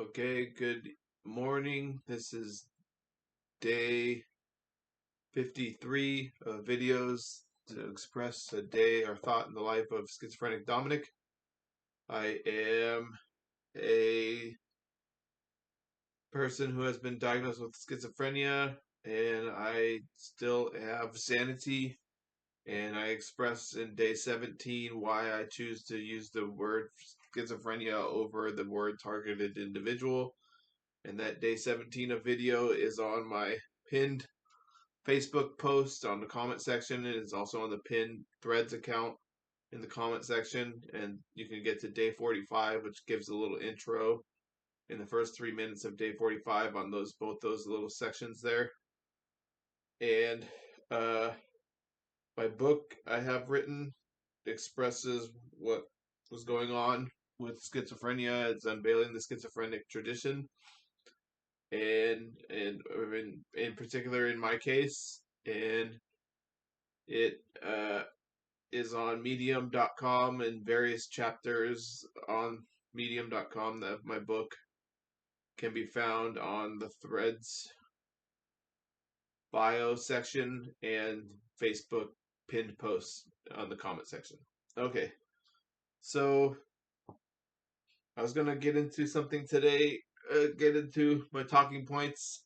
Okay, good morning. This is day 53 of videos to express a day or thought in the life of schizophrenic Dominic. I am a person who has been diagnosed with schizophrenia, and I still have sanity. And I express in day 17 why I choose to use the word schizophrenia over the word targeted individual. And that day 17 of video is on my pinned Facebook post on the comment section. It is also on the pinned threads account in the comment section. And you can get to day 45, which gives a little intro in the first 3 minutes of day 45 on both those little sections there. And my book I have written expresses what was going on with schizophrenia. It's unveiling the schizophrenic tradition, and in particular in my case, and it is on medium.com and various chapters on medium.com of my book can be found on the threads bio section and Facebook pinned posts on the comment section. Okay, so I was gonna get into something today, get into my talking points.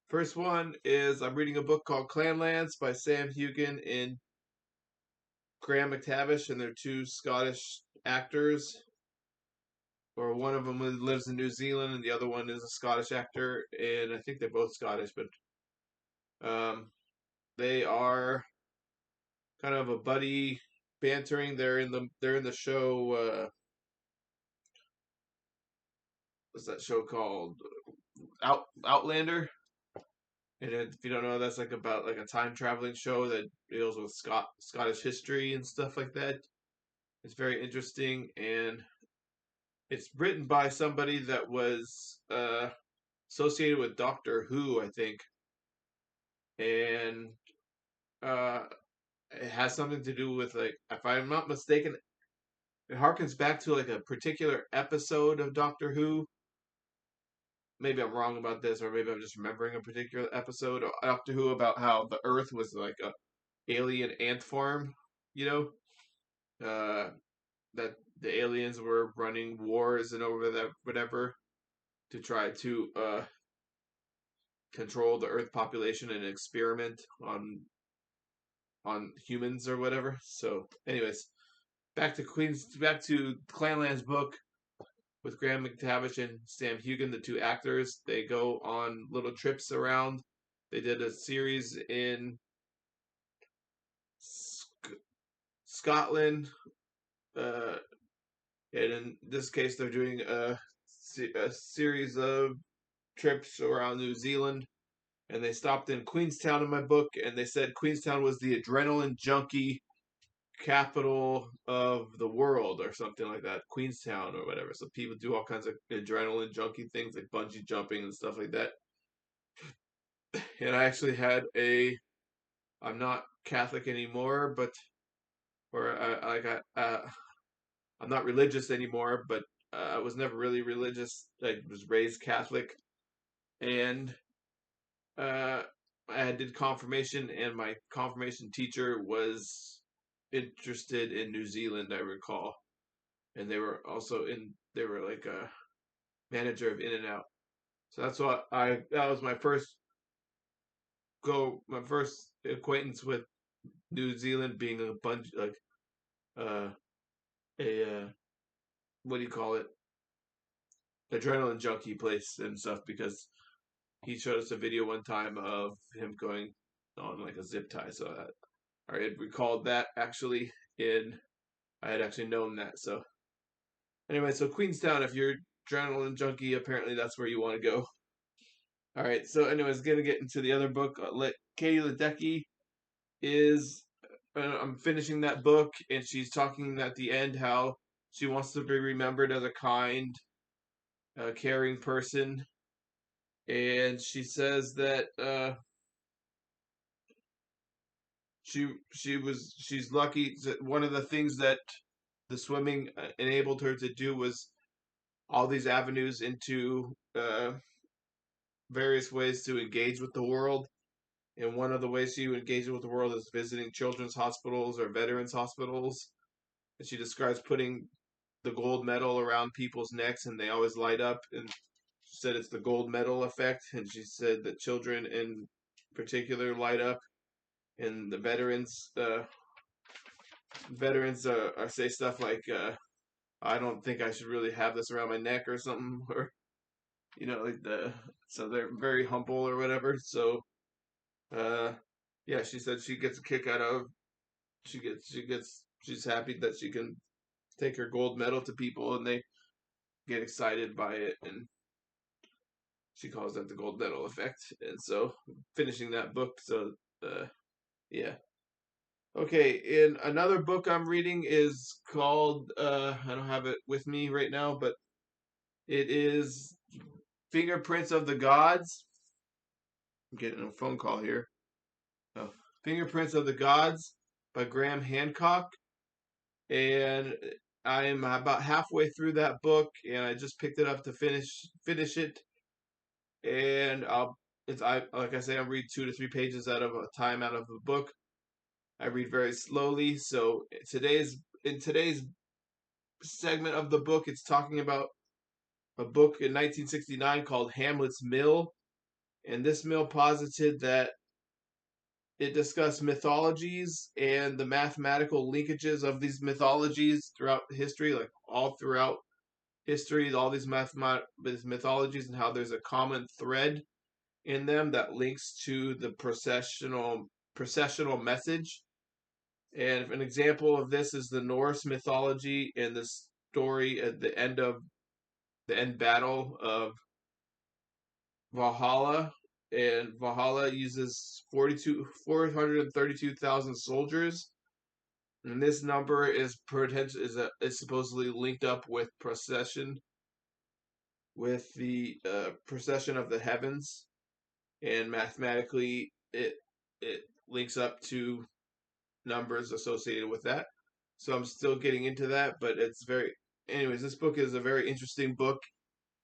First one is I'm reading a book called Clanlands by Sam Hugan and Graham McTavish, and they're two Scottish actors. Or one of them lives in New Zealand, and the other one is a Scottish actor, and I think they're both Scottish, but they are kind of a buddy bantering. They're in the show. What's that show called? Outlander. And if you don't know, that's like about like a time traveling show that deals with Scottish history and stuff like that. It's very interesting, and it's written by somebody that was associated with Doctor Who, I think, and uh, it has something to do with, like, if I'm not mistaken, it harkens back to like a particular episode of Doctor Who. Maybe I'm wrong about this, or maybe I'm just remembering a particular episode of Doctor Who about how the Earth was like a alien ant farm, you know, that the aliens were running wars and over that whatever to try to control the Earth population and experiment on humans or whatever. So, anyways, back to Clanland's book with Graham McTavish and Sam Hugan, the two actors. They go on little trips around. They did a series in Scotland, and in this case, they're doing a series of trips around New Zealand, and they stopped in Queenstown in my book, and they said Queenstown was the adrenaline junkie capital of the world or something like that, Queenstown or whatever. So people do all kinds of adrenaline junkie things like bungee jumping and stuff like that. And I actually had I'm not Catholic anymore, but or I'm not religious anymore, but I was never really religious. I was raised Catholic, and uh, I did confirmation, and my confirmation teacher was interested in New Zealand, I recall, and they were also they were like a manager of In and Out. So that was my first acquaintance with New Zealand being a bunch like uh a what do you call it, adrenaline junkie place and stuff, because he showed us a video one time of him going on like a zip tie. So I had recalled that actually in I had actually known that. So anyway, so Queenstown, if you're adrenaline junkie, apparently that's where you want to go. All right. So anyways, gonna get into the other book. Katie Ledecky is I'm finishing that book, and she's talking at the end how she wants to be remembered as a kind, caring person, and she says that she's lucky that one of the things that the swimming enabled her to do was all these avenues into various ways to engage with the world. And one of the ways she engages with the world is visiting children's hospitals or veterans hospitals. And she describes putting the gold medal around people's necks and they always light up. And she said it's the gold medal effect. And she said that children in particular light up. And the veterans say stuff like, I don't think I should really have this around my neck or something. Or, like so they're very humble or whatever. So, uh, yeah, she said she gets a kick out of she's happy that she can take her gold medal to people and they get excited by it, and she calls that the gold medal effect. And so finishing that book, so yeah. Okay, and another book I'm reading is called I don't have it with me right now, but it is Fingerprints of the Gods. I'm getting a phone call here. Oh, Fingerprints of the Gods by Graham Hancock. And I'm about halfway through that book, and I just picked it up to finish it. And like I say, I read 2 to 3 pages out of a time out of a book. I read very slowly. So in today's segment of the book, it's talking about a book in 1969 called Hamlet's Mill, and this mill posited that it discussed mythologies and the mathematical linkages of these mythologies throughout history, like all throughout history, all these mythologies, and how there's a common thread in them that links to the processional message. And an example of this is the Norse mythology and the story at the end battle of Valhalla. And Valhalla uses 432,000 soldiers, and this number is supposedly linked up with the procession of the heavens, and mathematically it links up to numbers associated with that. So I'm still getting into that, but anyways, this book is a very interesting book.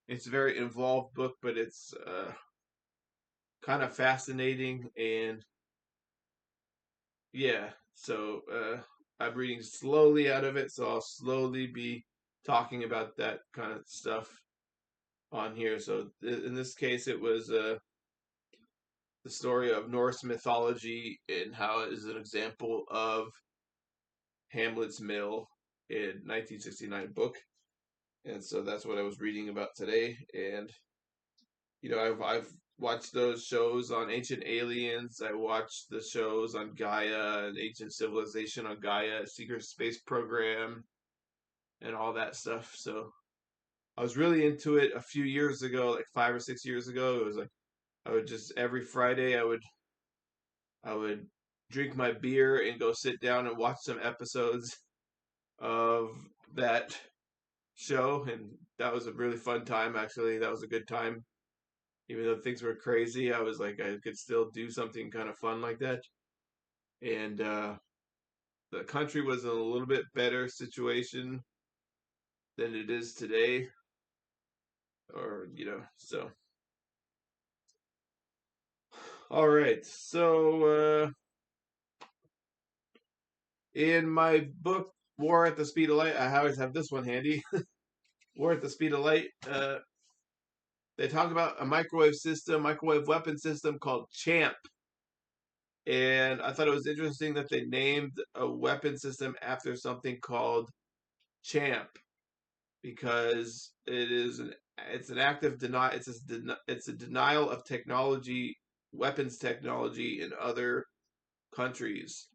It's a very involved book, but it's kind of fascinating, and yeah. So I'm reading slowly out of it, so I'll slowly be talking about that kind of stuff on here. So in this case, it was the story of Norse mythology and how it is an example of Hamlet's Mill in 1969 book. And so that's what I was reading about today. And I've watched those shows on Ancient Aliens. I watched the shows on Gaia and Ancient Civilization on Gaia, Secret Space Program, and all that stuff. So I was really into it a few years ago, like 5 or 6 years ago. It was like I would just every Friday I would drink my beer and go sit down and watch some episodes of that show, and that was a really fun time. Actually, that was a good time. Even though things were crazy, I was like I could still do something kind of fun like that. And the country was in a little bit better situation than it is today, or so. All right, so in my book War at the Speed of Light, I always have this one handy. War at the Speed of Light. They talk about a microwave weapon system called Champ. And I thought it was interesting that they named a weapon system after something called Champ, because it's an active denial. It's a denial of technology, weapons technology in other countries,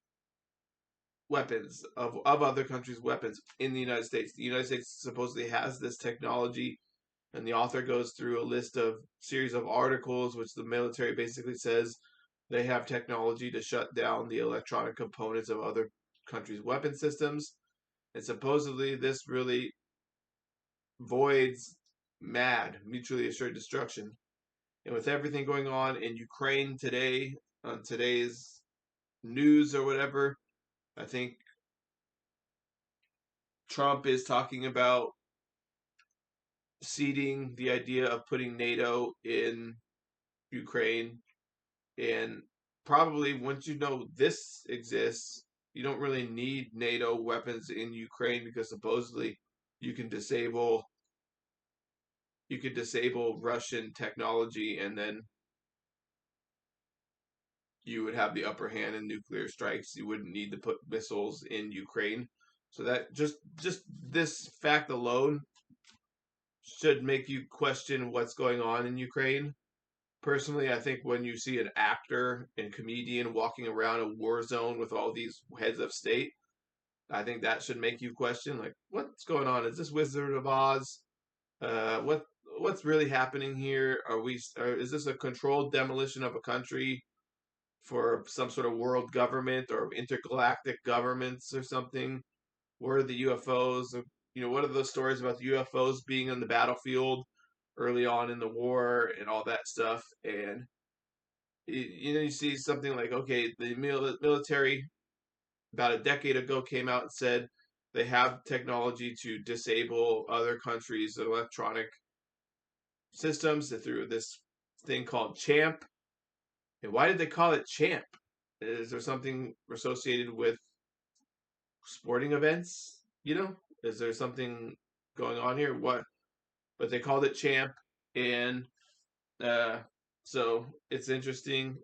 weapons of other countries' weapons in the United States. The United States supposedly has this technology, and the author goes through a series of articles, which the military basically says they have technology to shut down the electronic components of other countries' weapon systems. And supposedly this really voids mutually assured destruction. And with everything going on in Ukraine today, on today's news or whatever, I think Trump is talking about seeding the idea of putting NATO in Ukraine. And probably once you know this exists, you don't really need NATO weapons in Ukraine because supposedly you can disable Russian technology, and then you would have the upper hand in nuclear strikes. You wouldn't need to put missiles in Ukraine. So that just this fact alone should make you question what's going on in Ukraine. Personally, I think when you see an actor and comedian walking around a war zone with all these heads of state, I think that should make you question, like, what's going on? Is this Wizard of Oz? What's really happening here? Is this a controlled demolition of a country for some sort of world government or intergalactic governments or something? Where are the UFOs? What are those stories about the UFOs being on the battlefield early on in the war and all that stuff? And you see something like, okay, the military about a decade ago came out and said they have technology to disable other countries' electronic systems through this thing called CHAMP. And why did they call it CHAMP? Is there something associated with sporting events? Is there something going on here? What? But they called it CHAMP, and uh, so it's interesting.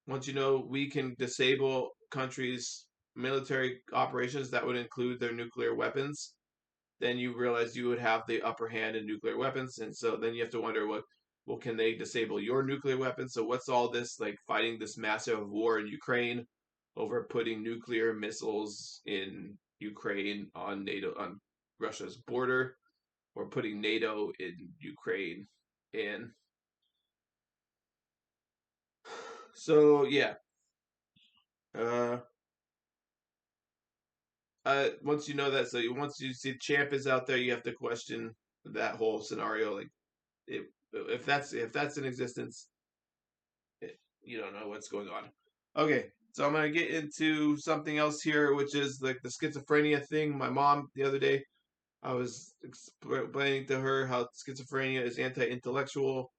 Once you know we can disable countries' military operations, that would include their nuclear weapons. Then you realize you would have the upper hand in nuclear weapons, and so then you have to wonder well, can they disable your nuclear weapons? So what's all this like fighting this massive war in Ukraine over putting nuclear missiles in Ukraine on NATO on Russia's border, or putting NATO in Ukraine? And so yeah, uh, once you know that, so once you see Champ is out there, you have to question that whole scenario. Like, if that's in existence, you don't know what's going on. Okay, so I'm gonna get into something else here, which is like the schizophrenia thing. My mom the other day, I was explaining to her how schizophrenia is anti-intellectual,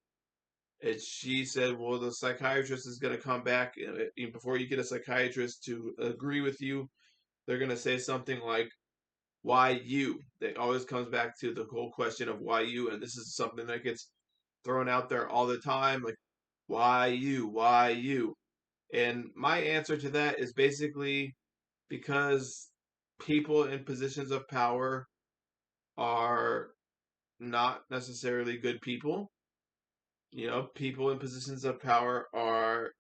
and she said, "Well, the psychiatrist is gonna come back, and before you get a psychiatrist to agree with you, they're gonna say something like." Why you? It always comes back to the whole question of why you, and this is something that gets thrown out there all the time, like why you? Why you? And my answer to that is basically because people in positions of power are not necessarily good people. People in positions of power are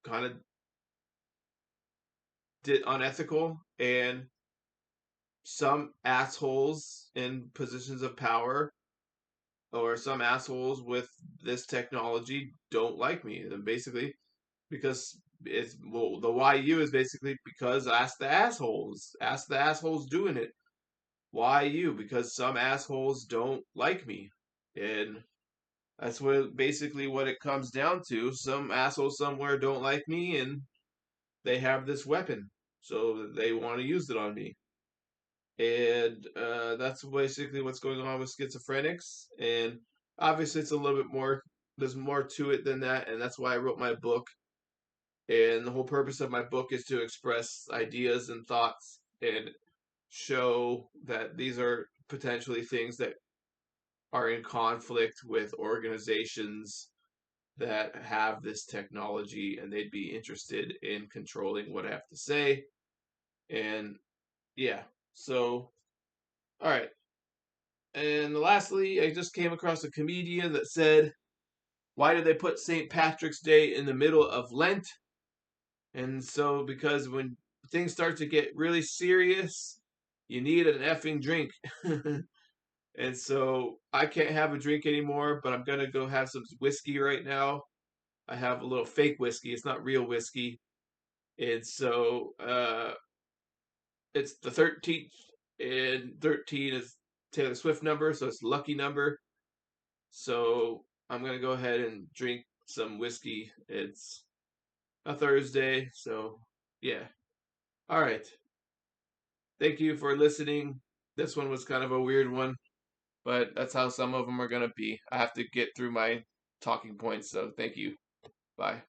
kind of unethical, and some assholes in positions of power or some assholes with this technology don't like me. And basically, because the YU is basically because ask the assholes doing it. Why you? Because some assholes don't like me, and that's what it comes down to. Some assholes somewhere don't like me, and they have this weapon, so they want to use it on me. And that's basically what's going on with schizophrenics. And obviously, it's a little bit more. There's more to it than that, and that's why I wrote my book. And the whole purpose of my book is to express ideas and thoughts and show that these are potentially things that are in conflict with organizations that have this technology, and they'd be interested in controlling what I have to say. And yeah, so all right. And lastly, I just came across a comedian that said, why did they put St. Patrick's Day in the middle of Lent? And so, because when things start to get really serious, you need an effing drink. And so, I can't have a drink anymore, but I'm going to go have some whiskey right now. I have a little fake whiskey, it's not real whiskey. And so, it's the 13th, and 13 is Taylor Swift number, so it's lucky number. So I'm gonna go ahead and drink some whiskey. It's a Thursday, so yeah. All right. Thank you for listening. This one was kind of a weird one. but that's how some of them are going to be. I have to get through my talking points, so thank you. Bye.